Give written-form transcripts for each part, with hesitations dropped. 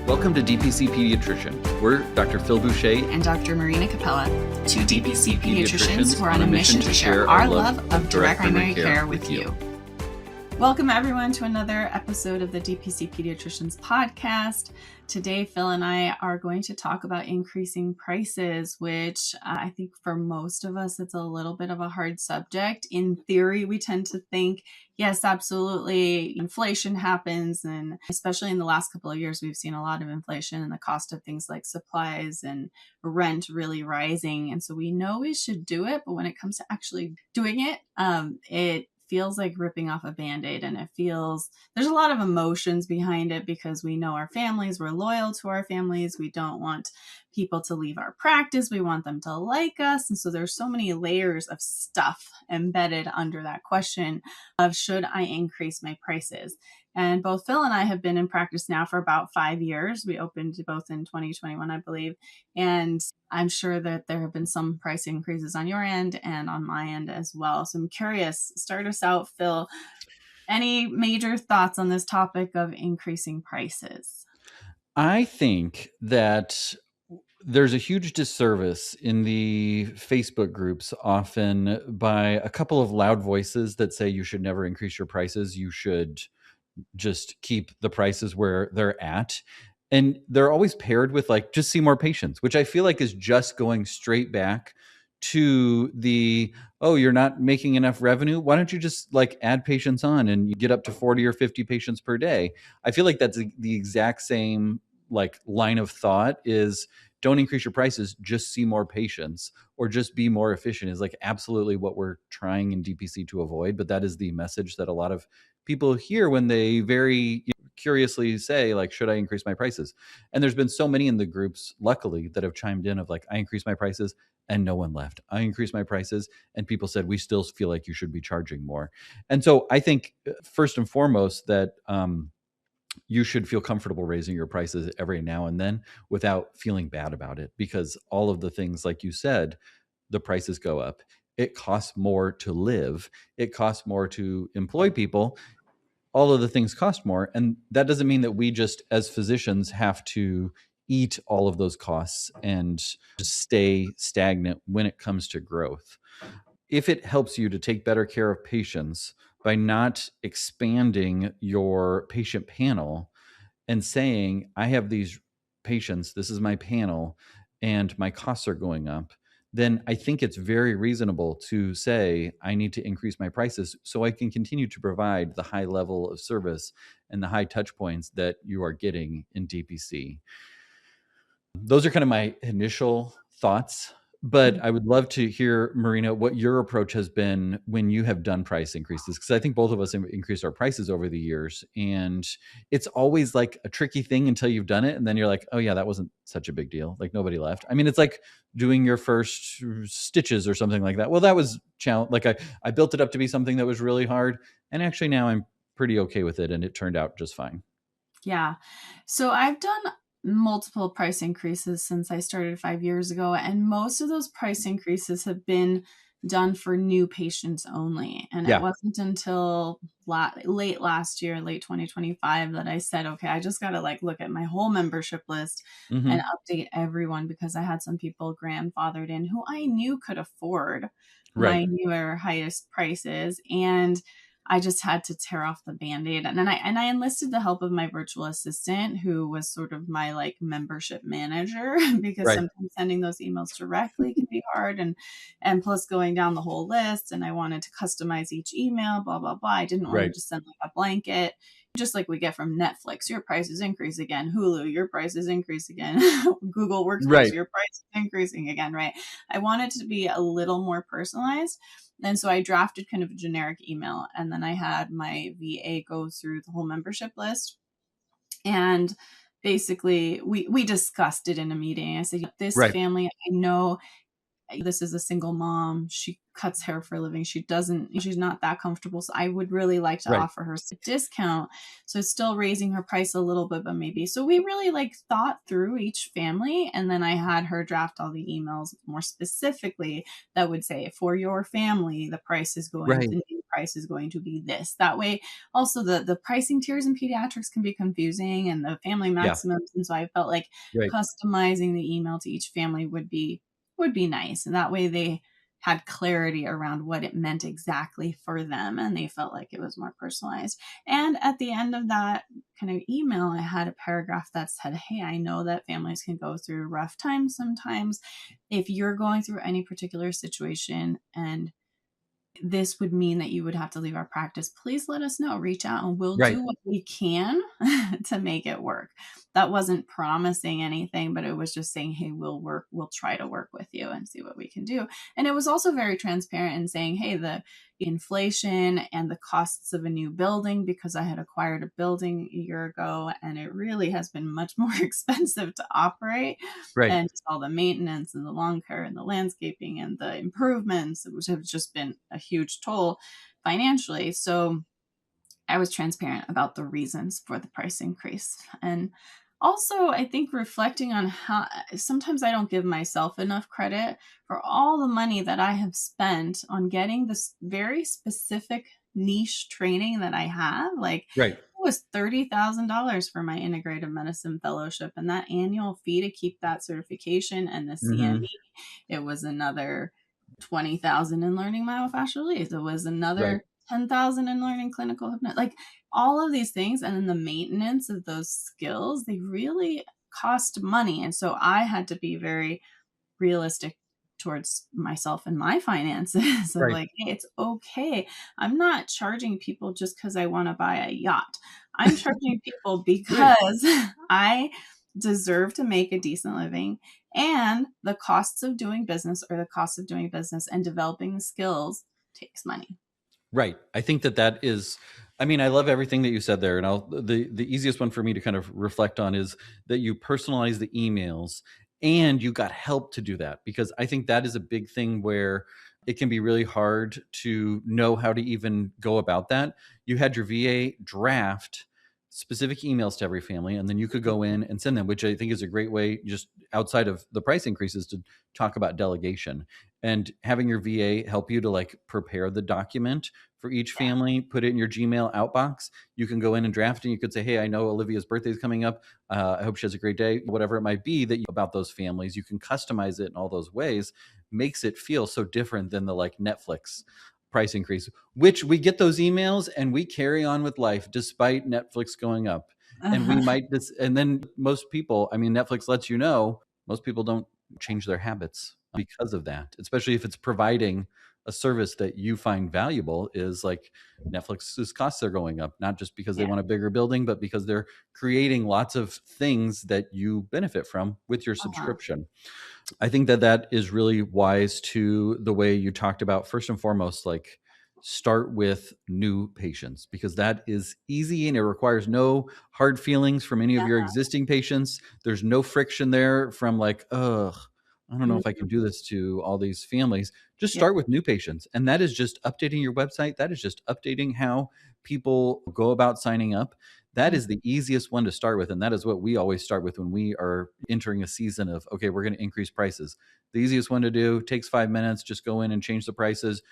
Welcome to DPC Pediatrician. We're Dr. Phil Boucher and Dr. Marina Capella, two DPC pediatricians who are on a mission to share our our love of direct primary care with you. Welcome everyone to another episode of the DPC Pediatricians podcast. Today, Phil and I are going to talk about increasing prices, which I think for most of us, it's a little bit of a hard subject. In theory, we tend to think, yes, absolutely, inflation happens. And especially in the last couple of years, we've seen a lot of inflation and the cost of things like supplies and rent really rising. And so we know we should do it. But when it comes to actually doing it, it feels like ripping off a Band-Aid, and there's a lot of emotions behind it because we know our families, we're loyal to our families. We don't want people to leave our practice. We want them to like us. And so there's so many layers of stuff embedded under that question of should I increase my prices? And both Phil and I have been in practice now for about 5 years. We opened both in 2021, I believe. And I'm sure that there have been some price increases on your end and on my end as well. So I'm curious, start us out, Phil. Any major thoughts on this topic of increasing prices? I think that there's a huge disservice in the Facebook groups often by a couple of loud voices that say you should never increase your prices. You should just keep the prices where they're at. And they're always paired with like, just see more patients, which I feel like is just going straight back to the, oh, you're not making enough revenue. Why don't you just like add patients on and you get up to 40 or 50 patients per day? I feel like that's the exact same like line of thought is don't increase your prices, just see more patients or just be more efficient is like absolutely what we're trying in DPC to avoid. But that is the message that a lot of people hear when they very curiously say like, should I increase my prices? And there's been so many in the groups, luckily, that have chimed in of like, I increased my prices and no one left. I increased my prices and people said, we still feel like you should be charging more. And so I think first and foremost that you should feel comfortable raising your prices every now and then without feeling bad about it, because all of the things, like you said, the prices go up. It costs more to live. It costs more to employ people. All of the things cost more. And that doesn't mean that we just as physicians have to eat all of those costs and just stay stagnant when it comes to growth. If it helps you to take better care of patients by not expanding your patient panel and saying, I have these patients, this is my panel, and my costs are going up, then I think it's very reasonable to say, I need to increase my prices so I can continue to provide the high level of service and the high touch points that you are getting in DPC. Those are kind of my initial thoughts. But I would love to hear, Marina, what your approach has been when you have done price increases, because I think both of us have increased our prices over the years. And it's always like a tricky thing until you've done it. And then you're like, oh, yeah, that wasn't such a big deal. Like nobody left. I mean, it's like doing your first stitches or something like that. Well, that was like I built it up to be something that was really hard. And actually now I'm pretty okay with it. And it turned out just fine. Yeah. So I've done multiple price increases since I started 5 years ago. And most of those price increases have been done for new patients only. And it wasn't until late last year, late 2025, that I said, okay, I just got to like look at my whole membership list and update everyone, because I had some people grandfathered in who I knew could afford my newer highest prices. And I just had to tear off the Band-Aid. And then I enlisted the help of my virtual assistant, who was sort of my like membership manager, because sometimes sending those emails directly can be hard. And plus going down the whole list, and I wanted to customize each email, blah, blah, blah. I didn't want to just send like a blanket, just like we get from Netflix, your prices increase again. Hulu, your prices increase again. Google Workspace, your price is increasing again, right? I wanted to be a little more personalized. And so I drafted kind of a generic email, and then I had my VA go through the whole membership list. And basically we discussed it in a meeting. I said, this family, I know this is a single mom. She cuts hair for a living. She's not that comfortable. So I would really like to offer her a discount. So still raising her price a little bit, but maybe. So we really like thought through each family. And then I had her draft all the emails more specifically that would say, for your family, the price is going, the new price is going to be this. That way, also the pricing tiers in pediatrics can be confusing, and the family Yeah. maximums. And so I felt like Right. customizing the email to each family would be nice. And that way they had clarity around what it meant exactly for them, and they felt like it was more personalized. And at the end of that kind of email, I had a paragraph that said, hey, I know that families can go through rough times sometimes. If you're going through any particular situation and this would mean that you would have to leave our practice, please let us know. Reach out and we'll Right. do what we can to make it work. That wasn't promising anything, but it was just saying, hey, we'll try to work with you and see what we can do. And it was also very transparent in saying, hey, the inflation and the costs of a new building, because I had acquired a building a year ago and it really has been much more expensive to operate, Right. and just all the maintenance and the lawn care and the landscaping and the improvements, which have just been a huge toll financially. So I was transparent about the reasons for the price increase. And also, I think reflecting on how sometimes I don't give myself enough credit for all the money that I have spent on getting this very specific niche training that I have. Like, Right. it was $30,000 for my integrative medicine fellowship, and that annual fee to keep that certification and the Hmm. CME, it was another 20,000 in learning myofascial release. It was Right. another 10,000 in learning clinical hypnosis. Like all of these things, and then the maintenance of those skills, they really cost money. And so I had to be very realistic towards myself and my finances of Right. like, hey, it's okay. I'm not charging people just because I want to buy a yacht. I'm charging people Right. because I deserve to make a decent living, and the costs of doing business, or the cost of doing business and developing the skills, takes money. Right. I think that that is, I mean, I love everything that you said there. And the easiest one for me to kind of reflect on is that you personalize the emails and you got help to do that, because I think that is a big thing where it can be really hard to know how to even go about that. You had your VA draft specific emails to every family, and then you could go in and send them, which I think is a great way, just outside of the price increases, to talk about delegation and having your VA help you to like prepare the document for each Yeah. family, put it in your Gmail outbox. You can go in and draft, and you could say, hey, I know Olivia's birthday is coming up. I hope she has a great day. Whatever it might be that you about those families, you can customize it in all those ways. Makes it feel so different than the like Netflix price increase, which we get those emails and we carry on with life despite Netflix going up. And we Uh-huh. might and then most people, I mean, Netflix lets you know most people don't change their habits because of that, especially if it's providing a service that you find valuable. Is like Netflix's costs are going up, not just because they Yeah. want a bigger building, but because they're creating lots of things that you benefit from with your Uh-huh. subscription. I think that that is really wise to the way you talked about, first and foremost, like start with new patients, because that is easy and it requires no hard feelings from any of your Yeah. existing patients. There's no friction there from like, ugh, I don't know if I can Mhm. do this to all these families. Just Yeah. start with new patients. And that is just updating your website. That is just updating how people go about signing up. That Mhm. is the easiest one to start with. And that is what we always start with when we are entering a season of, okay, we're going to increase prices. The easiest one to do takes 5 minutes. Just go in and change the prices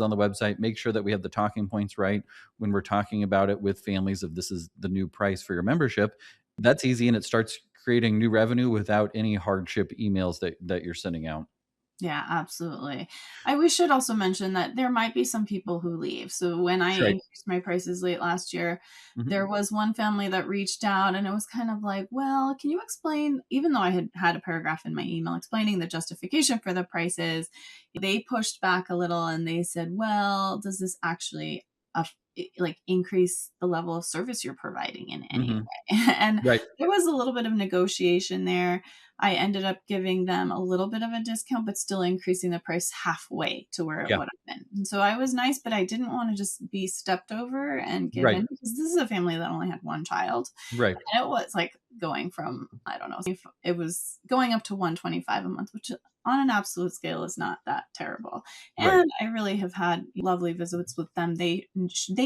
on the website, make sure that we have the talking points right when we're talking about it with families of this is the new price for your membership. That's easy. And it starts creating new revenue without any hardship emails that you're sending out. Yeah, absolutely. We should also mention that there might be some people who leave. So when I Right. increased my prices late last year, Mhm. there was one family that reached out, and it was kind of like, well, can you explain, even though I had had a paragraph in my email explaining the justification for the prices, they pushed back a little and they said, well, does this actually like increase the level of service you're providing in any Mhm. way? And Right. there was a little bit of negotiation there. I ended up giving them a little bit of a discount, but still increasing the price halfway to where it Yeah. would have been. And so I was nice, but I didn't want to just be stepped over and give Right. in, because this is a family that only had one child. Right. And it was like going from, I don't know, if it was going up to 125 a month, which on an absolute scale is not that terrible. Right. And I really have had lovely visits with them. They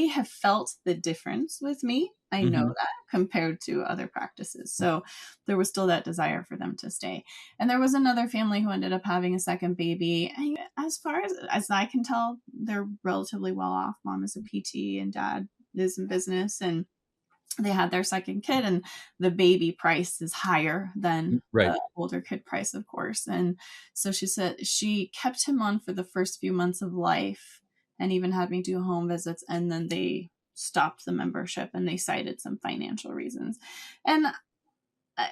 have felt the difference with me. I know Mhm. that compared to other practices. So there was still that desire for them to stay. And there was another family who ended up having a second baby. And as far as I can tell, they're relatively well off. Mom is a PT and dad is in business, and they had their second kid, and the baby price is higher than Right. the older kid price, of course. And so she said she kept him on for the first few months of life and even had me do home visits, and then they stopped the membership and they cited some financial reasons. And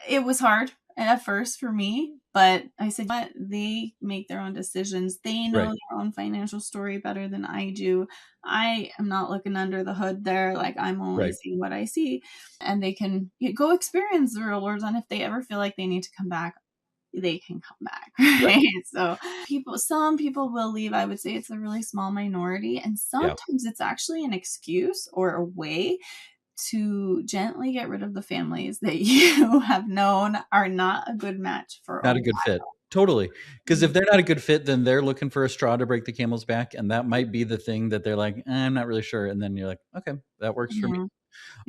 it was hard at first for me, but I said, what? They make their own decisions. They know Right. their own financial story better than I do. I am not looking under the hood there. Like, I'm only Right. seeing what I see. And they can go experience the real world. And if they ever feel like they need to come back, they can come back. Right. Right. So some people will leave. I would say it's a really small minority. And Yeah. sometimes it's actually an excuse or a way to gently get rid of the families that you have known are not a good match for a Not a while. good fit. Totally. Because if Mhm. they're not a good fit, then they're looking for a straw to break the camel's back, and that might be the thing that they're like, I'm not really sure," and then you're like, "Okay, that works for me." Mhm.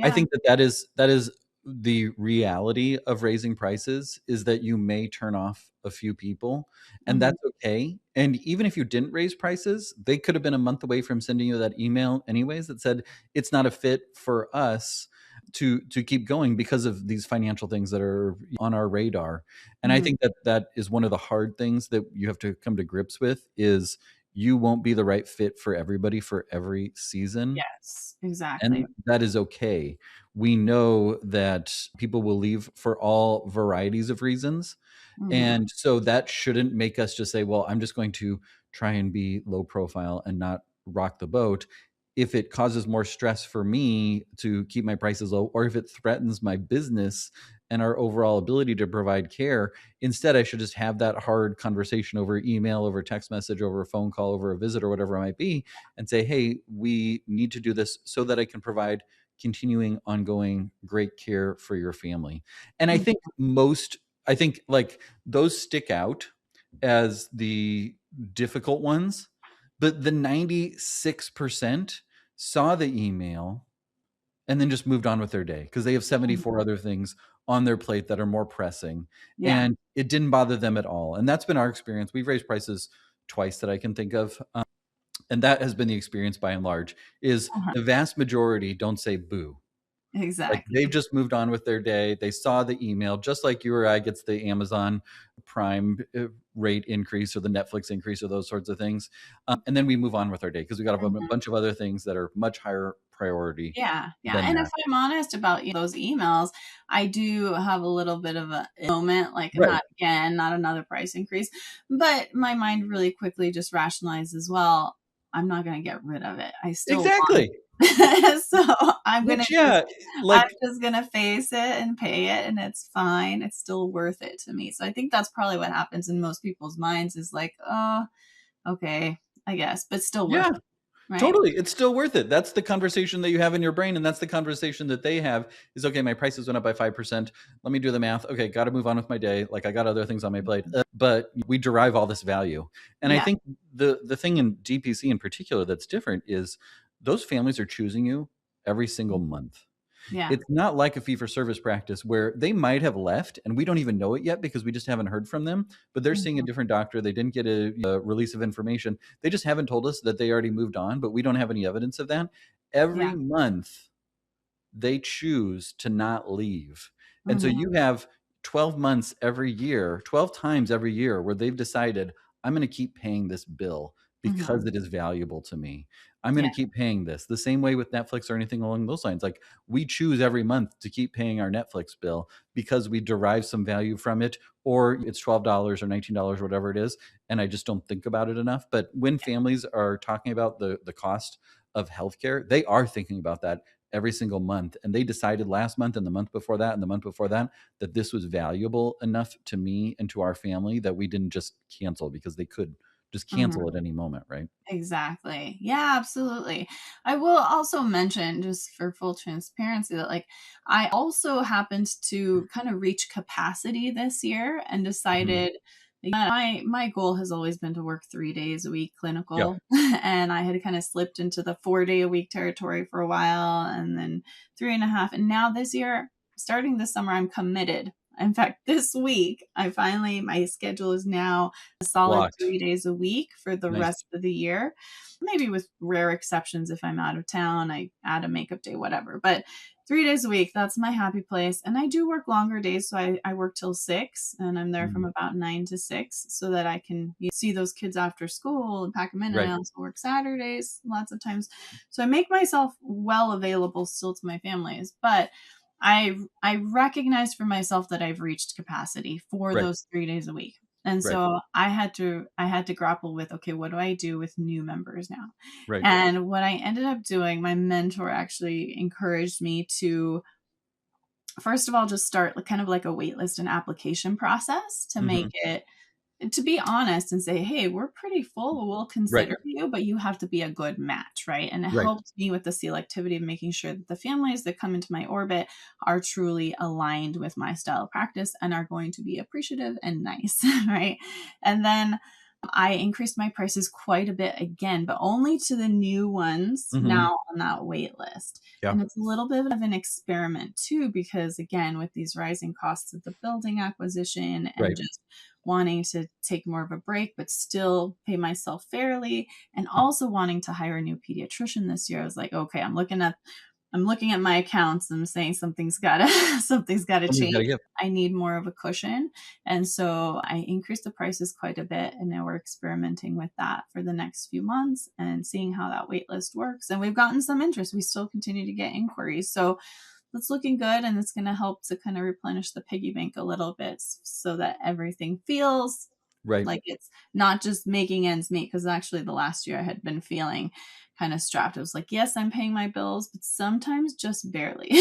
I Yeah. think that is the reality of raising prices, is that you may turn off a few people, and Mhm. that's okay. And even if you didn't raise prices, they could have been a month away from sending you that email anyways that said, "It's not a fit for us to keep going because of these financial things that are on our radar." And I Mhm. think that that is one of the hard things that you have to come to grips with, is you won't be the right fit for everybody for every season, Yes, exactly. and that is okay. We know that people will leave for all varieties of reasons. Mhm. And so that shouldn't make us just say, well, I'm just going to try and be low profile and not rock the boat. If it causes more stress for me to keep my prices low, or if it threatens my business and our overall ability to provide care, instead, I should just have that hard conversation over email, over text message, over a phone call, over a visit, or whatever it might be, and say, hey, we need to do this so that I can provide continuing, ongoing, great care for your family. And I Mhm. think I think like those stick out as the difficult ones, but the 96% saw the email and then just moved on with their day because they have Mhm. 74 other things on their plate that are more pressing, Yeah. and it didn't bother them at all. And that's been our experience. We've raised prices twice that I can think of, and that has been the experience by and large, is Uh-huh. the vast majority don't say boo. Like, they've Exactly. just moved on with their day. They saw the email, just like you or I gets the Amazon Prime rate increase or the Netflix increase or those sorts of things. And then we move on with our day because we got a Mhm. bunch of other things that are much higher priority Yeah, yeah, than and if that. I'm honest about, those emails, I do have a little bit of a moment, like, Right. not another price increase, but my mind really quickly just rationalizes, "Well, I'm not gonna get rid of it. I still want Exactly. it." So, Which, yeah, I'm like, just gonna face it and pay it, and it's fine. It's still worth it to me. So I think that's probably what happens in most people's minds is like, "Oh, okay, I guess," but still worth yeah, it, right? totally. It's still worth it. That's the conversation that you have in your brain, and that's the conversation that they have is, okay, my prices went up by 5%. Let me do the math. Okay, got to move on with my day. Like, I got other things on my plate. But we derive all this value. And I Yeah, think the thing in DPC in particular that's different is those families are choosing you every single month. yeah. It's not like a fee for service practice where they might have left and we don't even know it yet because we just haven't heard from them, but they're seeing a Mhm. different doctor. They didn't get a release of information. They just haven't told us that they already moved on, but we don't have any evidence of that. Yeah. Every month, they choose to not leave. And so Mhm. you have 12 months every year, 12 times every year where they've decided, I'm going to keep paying this bill because Mhm. it is valuable to me. I'm going Yeah. to keep paying this. The same way with Netflix or anything along those lines. Like, we choose every month to keep paying our Netflix bill because we derive some value from it, or it's $12 or $19, whatever it is. And I just don't think about it enough. But when families are talking about the cost of healthcare, they are thinking about that every single month. And they decided last month and the month before that and the month before that that this was valuable enough to me and to our family that we didn't just cancel because they could just Mhm. cancel at any moment, right? Exactly. Yeah, absolutely. I will also mention, just for full transparency, that like I also happened to kind of reach capacity this year and Mhm. decided, My goal has always been to work 3 days a week Yeah. clinical, and I had kind of slipped into the 4 day a week territory for a while, and then 3.5. And now this year, starting this summer, I'm committed. In fact, this week, my schedule is now a solid Blocked. 3 days a week for the Nice. rest of the year. Maybe with rare exceptions, if I'm out of town, I add a makeup day, whatever. But 3 days a week, that's my happy place. And I do work longer days. So I work till 6 and I'm there from Mhm. about 9 to 6 so that I can see those kids after school and pack them in. And Right. I also work Saturdays lots of times. So I make myself well available still to my families. But I recognize for myself that I've reached capacity for Right. those 3 days a week. And Right. so I had to grapple with, okay, what do I do with new members now? Right. And what I ended up doing, my mentor actually encouraged me to, first of all, just start kind of like a waitlist and application process to make Mhm. it, to be honest and say, hey, we're pretty full. We'll Right. consider you, but you have to be a good match, right? And it Right. helped me with the selectivity of making sure that the families that come into my orbit are truly aligned with my style of practice and are going to be appreciative and nice, right? And then I increased my prices quite a bit again, but only to the new ones Mhm. now on that wait list. Yeah. And it's a little bit of an experiment too, because again, with these rising costs of the building acquisition and Right. just wanting to take more of a break, but still pay myself fairly, and also wanting to hire a new pediatrician this year, I was like, okay, I'm looking at my accounts and I'm saying something's gotta something's gotta Somebody's change. gotta give. I need more of a cushion. And so I increased the prices quite a bit. And now we're experimenting with that for the next few months and seeing how that wait list works. And we've gotten some interest. We still continue to get inquiries. So that's looking good. And it's going to help to kind of replenish the piggy bank a little bit so that everything feels Right. like it's not just making ends meet. Because actually, the last year I had been feeling kind of strapped. I was like, yes, I'm paying my bills, but sometimes just barely.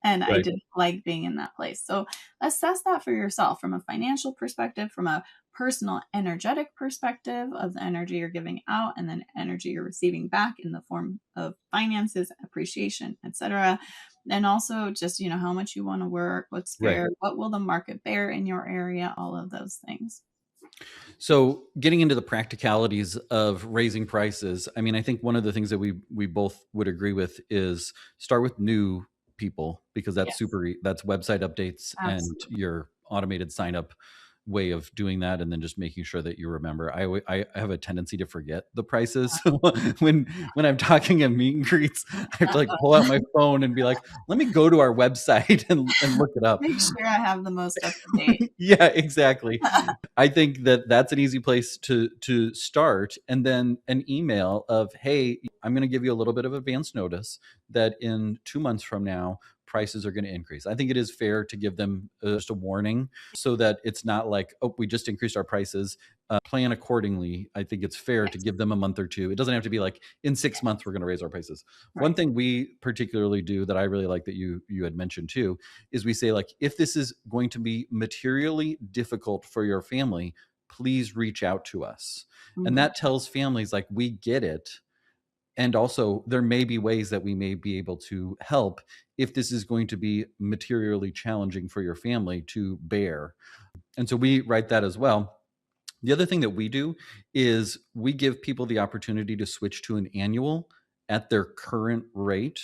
And I Right. didn't like being in that place. So assess that for yourself from a financial perspective, from a personal energetic perspective of the energy you're giving out and then energy you're receiving back in the form of finances, appreciation, etc. And also just, how much you want to work, what's Right. fair, what will the market bear in your area, all of those things. So getting into the practicalities of raising prices, I mean, I think one of the things that we both would agree with is start with new people because that's Yes, that's website updates and absolutely. your automated sign up way of doing that, and then just making sure that you remember. I have a tendency to forget the prices when I'm talking at meet and greets. I have to like pull out my phone and be like, let me go to our website and look it up. Make sure I have the most up to date. Yeah, exactly. I think that that's an easy place to start, and then an email of, "Hey, I'm going to give you a little bit of advance notice that in 2 months from now, prices are going to increase." I think it is fair to give them just a warning so that it's not like, "Oh, we just increased our prices." Plan accordingly. I think it's fair to Yes, give them a month or two. It doesn't have to be like in 6 months we're going to raise our prices. One right. thing we particularly do that I really like that you had mentioned too is we say like, if this is going to be materially difficult for your family, please reach out to us. And Mhm. that tells families like, we get it. And also there may be ways that we may be able to help if this is going to be materially challenging for your family to bear. And so we write that as well. The other thing that we do is we give people the opportunity to switch to an annual at their current rate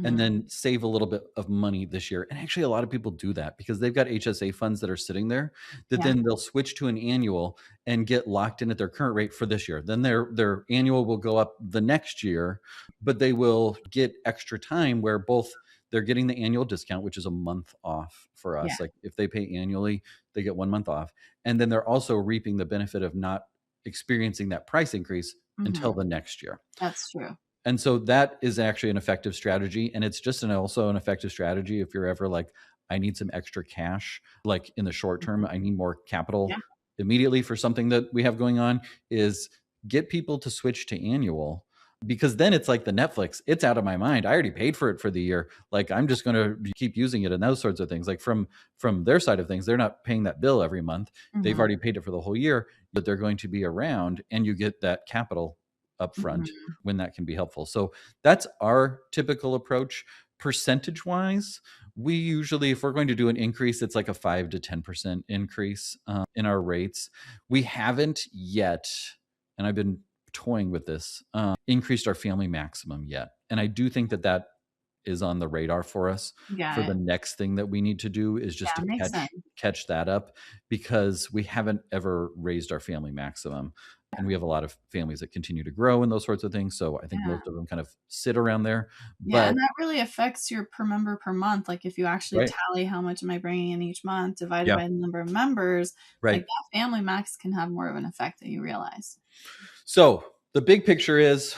and Mhm. then save a little bit of money this year. And actually, a lot of people do that because they've got HSA funds that are sitting there that Yeah. then they'll switch to an annual and get locked in at their current rate for this year. Then their annual will go up the next year, but they will get extra time where both they're getting the annual discount, which is a month off for Yeah. us. Like if they pay annually, they get 1 month off. And then they're also reaping the benefit of not experiencing that price increase until Mhm. the next year. That's true. And so that is actually an effective strategy. And it's just also an effective strategy if you're ever like, I need some extra cash, like in the short term, Mhm. I need more Yeah. capital immediately for something that we have going on, is get people to switch to annual because then it's like the Netflix, it's out of my mind. I already paid for it for the year. Like I'm just going to keep using it and those sorts of things. Like from their side of things, they're not paying that bill every month. They've Mhm. already paid it for the whole year, but they're going to be around and you get that capital upfront Mhm. when that can be helpful. So that's our typical approach. percentage wise, we usually, if we're going to do an increase, it's like a 5 to 10% increase in our rates. We haven't yet, and I've been toying with this, increased our family maximum yet. And I do think that that is on the radar for us Got for the it. next thing that we need to do is just Yeah, to makes sense. catch that up, because we haven't ever raised our family maximum. And we have a lot of families that continue to grow and those sorts of things. So I think Yeah. most of them kind of sit around there. Yeah, But and that really affects your per member per month. Like if you actually right. tally how much am I bringing in each month divided Yeah. by the number of members, like Right. that family max can have more of an effect than you realize. So the big picture is,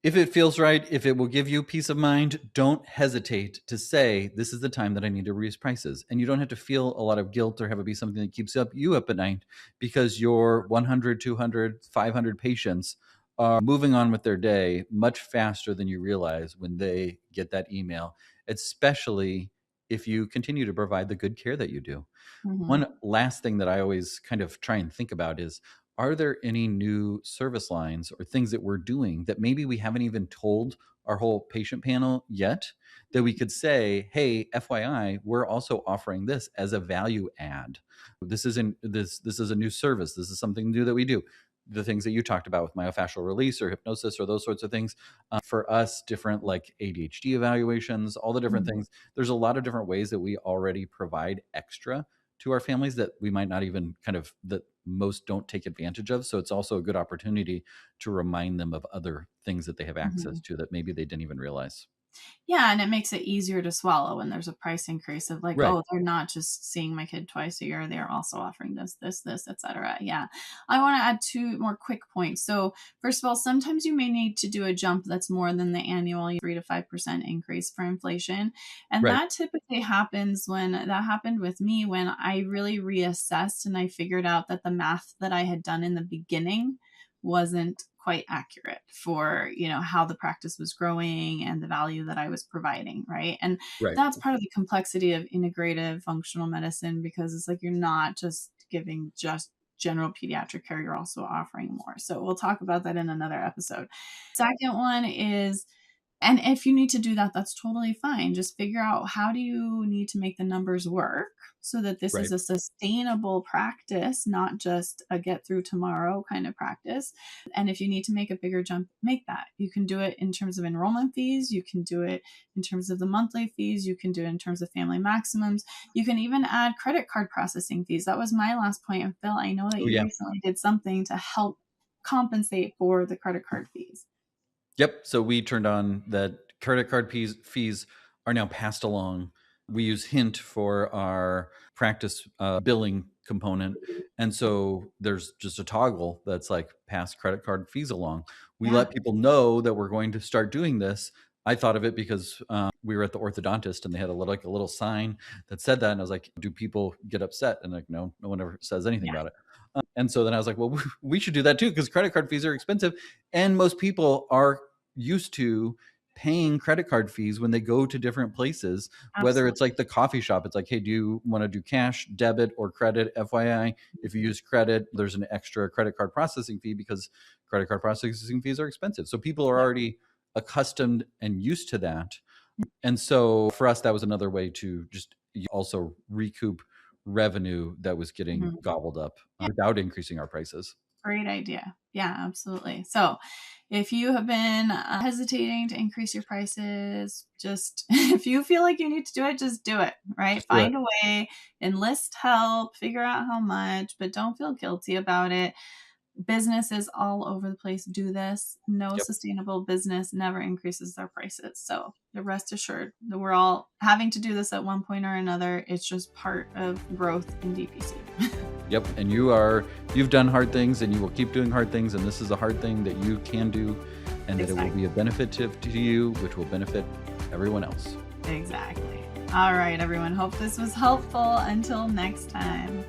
if it feels right, if it will give you peace of mind, don't hesitate to say, this is the time that I need to raise prices. And you don't have to feel a lot of guilt or have it be something that keeps you up at night, because your 100, 200, 500 patients are moving on with their day much faster than you realize when they get that email, especially if you continue to provide the good care that you do. Mm-hmm. One last thing that I always kind of try and think about is, are there any new service lines or things that we're doing that maybe we haven't even told our whole patient panel yet, that we could say, hey, FYI, we're also offering this as a value add. This isn't this is a new service. This is something new that we do. The things that you talked about with myofascial release or hypnosis or those sorts of things, for us, different like ADHD evaluations, all the different Mm-hmm. things. There's a lot of different ways that we already provide extra to our families that we might not even kind of, that most don't take advantage of. So it's also a good opportunity to remind them of other things that they have Mm-hmm. access to that maybe they didn't even realize. Yeah, and it makes it easier to swallow when there's a price increase of like, Right. oh, they're not just seeing my kid twice a year, they're also offering this, etc. Yeah. I want to add two more quick points. So first of all, sometimes you may need to do a jump that's more than the annual 3 to 5% increase for inflation. And Right. that typically happens when that happened with me when I really reassessed and I figured out that the math that I had done in the beginning wasn't quite accurate for how the practice was growing and the value that I was providing, right? And Right. that's part of the complexity of integrative functional medicine, because it's like you're not just giving just general pediatric care, you're also offering more. So we'll talk about that in another episode. Second one is, and if you need to do that, that's totally fine. Just figure out, how do you need to make the numbers work so that this is Right. a sustainable practice, not just a get through tomorrow kind of practice. And if you need to make a bigger jump, make that. You can do it in terms of enrollment fees. You can do it in terms of the monthly fees. You can do it in terms of family maximums. You can even add credit card processing fees. That was my last point. And Phil, I know that Oh, you yeah. recently did something to help compensate for the credit card fees. Yep. So we turned on that credit card fees are now passed along. We use Hint for our practice billing component. And so there's just a toggle that's like, pass credit card fees along. We Yeah. let people know that we're going to start doing this. I thought of it because we were at the orthodontist and they had a little sign that said that. And I was like, do people get upset? And like, no one ever says anything Yeah. about it. And so then I was like, well, we should do that too, because credit card fees are expensive. And most people are used to paying credit card fees when they go to different places, whether it's Absolutely. like the coffee shop. It's like, hey, do you want to do cash, debit, or credit? FYI, if you use credit, there's an extra credit card processing fee, because credit card processing fees are expensive. So people are already accustomed and used to that. And so for us, that was another way to just also recoup revenue that was getting Mhm. gobbled up without increasing our prices. Great idea. Yeah, absolutely. So if you have been hesitating to increase your prices, just if you feel like you need to do it, just do it, right? Just do it. Find a way, enlist help, figure out how much, but don't feel guilty about it. Businesses all over the place do this. No Yep. sustainable business never increases their prices. So rest assured that we're all having to do this at one point or another. It's just part of growth in DPC. Yep. And you've done hard things and you will keep doing hard things. And this is a hard thing that you can do, and that it will be a benefit to you, which will benefit everyone else. Exactly. All right, everyone. Hope this was helpful. Until next time.